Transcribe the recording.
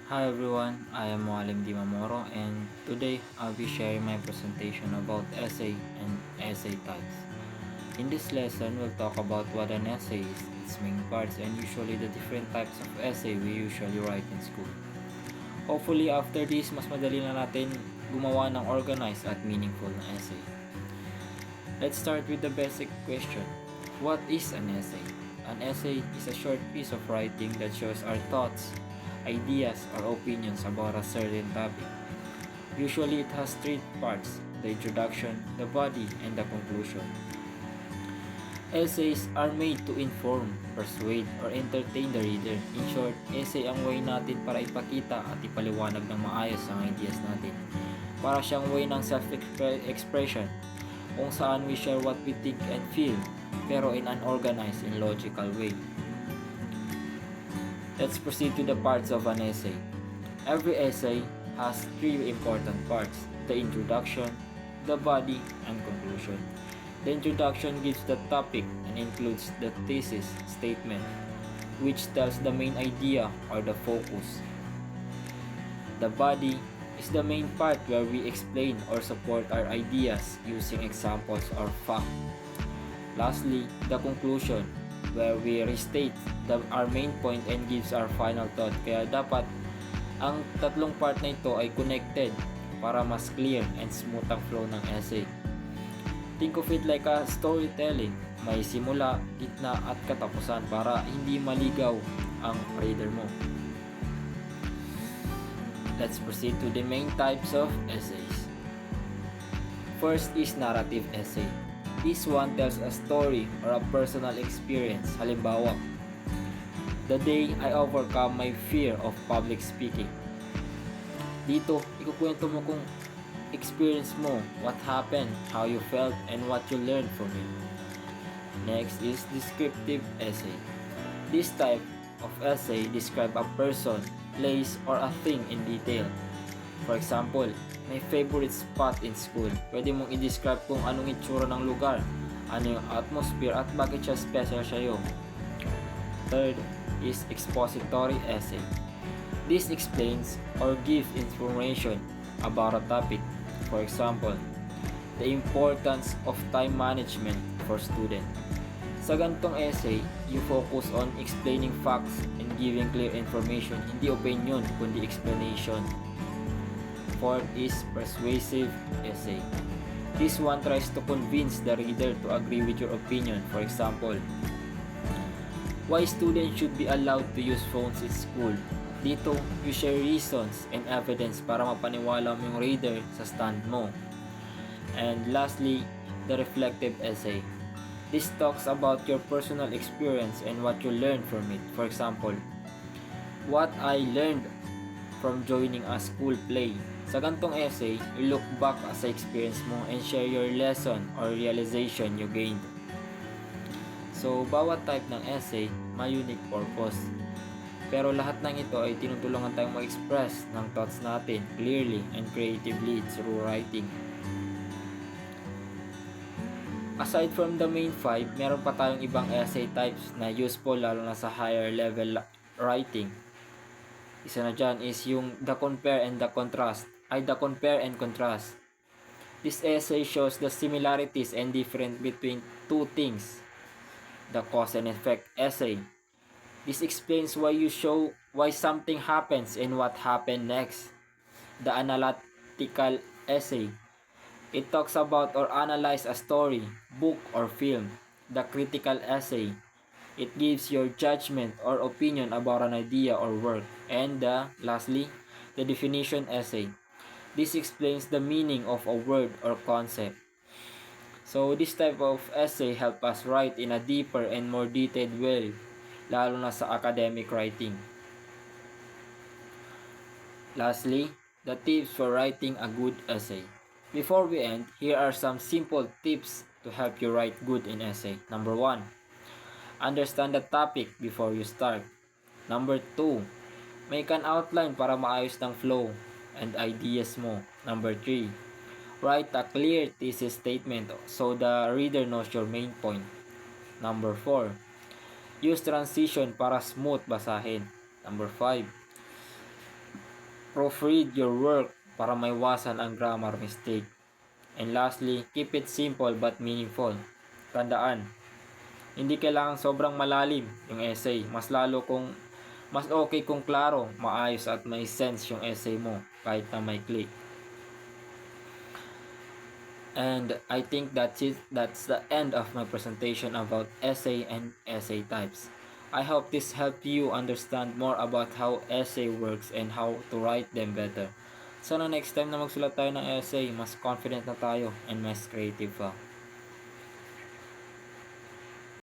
Hi everyone, I am Mualim Dimamoro and today I'll be sharing my presentation about essay and essay types. In this lesson, we'll talk about what an essay is, its main parts, and usually the different types of essay we usually write in school. Hopefully after this, mas madali na natin gumawa ng organized at meaningful na essay. Let's start with the basic question. What is an essay? An essay is a short piece of writing that shows our thoughts, ideas, or opinions about a certain topic. Usually it has three parts: the introduction, the body, and the conclusion. Essays are made to inform, persuade, or entertain the reader. In short, essay ang way natin para ipakita at ipaliwanag ng maayos ang ideas natin. Para siyang way ng self-expression kung saan we share what we think and feel pero in an organized and logical way. Let's proceed to the parts of an essay. Every essay has three important parts: the introduction, the body, and conclusion. The introduction gives the topic and includes the thesis statement, which tells the main idea or the focus. The body is the main part where we explain or support our ideas using examples or facts. Lastly, the conclusion, where we restate our main point and gives our final thought. Kaya dapat ang tatlong part na ito ay connected para mas clear and smooth ang flow ng essay. Think of it like a storytelling. May simula, gitna at katapusan para hindi maligaw ang reader mo. Let's proceed to the main types of essays. First is narrative essay. This one tells a story or a personal experience. Halimbawa, the day I overcome my fear of public speaking. Dito, ikukwento mo kung experience mo, what happened, how you felt, and what you learned from it. Next is descriptive essay. This type of essay describe a person, place, or a thing in detail. For example, my favorite spot in school. Pwede mong i-describe kung anong itsura ng lugar, ano yung atmosphere, at bakit siya special sa'yo. Third is expository essay. This explains or gives information about a topic. For example, the importance of time management for student. Sa ganitong essay, you focus on explaining facts and giving clear information, hindi opinion, kundi explanation. Fourth is persuasive essay. This one tries to convince the reader to agree with your opinion. For example, why students should be allowed to use phones in school. Dito, you share reasons and evidence para mapaniwala mo yung reader sa stand mo. And lastly, the reflective essay. This talks about your personal experience and what you learned from it. For example, what I learned from joining a school play. Sa gantong essay, you look back sa experience mo and share your lesson or realization you gained. So, bawat type ng essay may unique purpose. Pero lahat ng ito ay tinutulungan tayong mag-express ng thoughts natin clearly and creatively through writing. Aside from the main 5, meron pa tayong ibang essay types na useful lalo na sa higher level writing. Isa na dyan is yung the compare and contrast. This essay shows the similarities and difference between two things. The cause and effect essay. This explains why you show why something happens and what happened next. The analytical essay. It talks about or analyze a story, book, or film. The critical essay. It gives your judgment or opinion about an idea or work. And lastly, the definition essay. This explains the meaning of a word or concept. So this type of essay help us write in a deeper and more detailed way, lalo na sa academic writing. Lastly, the tips for writing a good essay. Before we end, here are some simple tips to help you write good in essay. Number 1, understand the topic before you start. Number 2, make an outline para maayos ng flow and ideas mo. Number 3, write a clear thesis statement so the reader knows your main point. Number 4, use transition para smooth basahin. Number 5, Proofread your work para maiwasan ang grammar mistake. And lastly, keep it simple but meaningful. Tandaan, hindi kailangang sobrang malalim yung essay. Mas okay kung klaro, maayos at may sense yung essay mo kahit na may click. And I think that's it. That's the end of my presentation about essay and essay types. I hope this helped you understand more about how essay works and how to write them better. Sana next time na magsulat tayo ng essay, mas confident na tayo and mas creative pa.